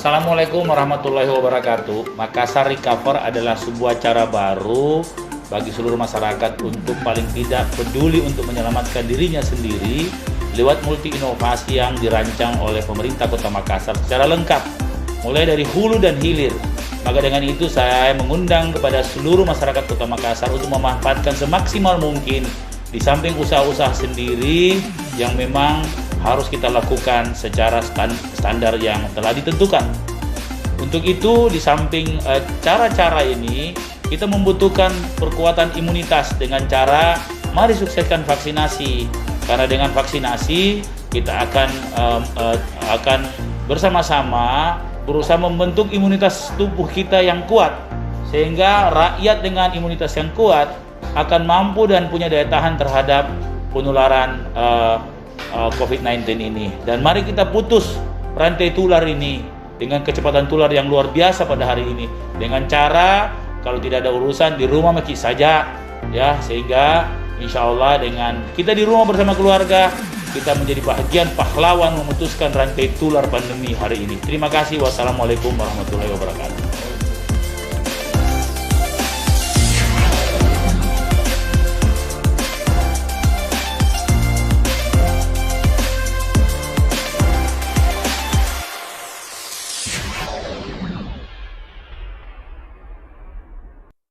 Assalamualaikum warahmatullahi wabarakatuh. Makassar Recover adalah sebuah cara baru bagi seluruh masyarakat untuk paling tidak peduli untuk menyelamatkan dirinya sendiri lewat multi inovasi yang dirancang oleh pemerintah Kota Makassar secara lengkap, mulai dari hulu dan hilir. Maka dengan itu saya mengundang kepada seluruh masyarakat Kota Makassar untuk memanfaatkan semaksimal mungkin di samping usaha-usaha sendiri yang memang harus kita lakukan secara standar yang telah ditentukan. Untuk itu, di samping cara-cara ini, kita membutuhkan perkuatan imunitas dengan cara mari sukseskan vaksinasi. Karena dengan vaksinasi kita akan bersama-sama berusaha membentuk imunitas tubuh kita yang kuat, sehingga rakyat dengan imunitas yang kuat akan mampu dan punya daya tahan terhadap penularan COVID-19 ini. Dan mari kita putus rantai tular ini dengan kecepatan tular yang luar biasa pada hari ini, dengan cara kalau tidak ada urusan di rumah masjid saja ya, sehingga insya Allah dengan kita di rumah bersama keluarga kita menjadi bagian pahlawan memutuskan rantai tular pandemi hari ini. Terima kasih. Wassalamualaikum warahmatullahi wabarakatuh.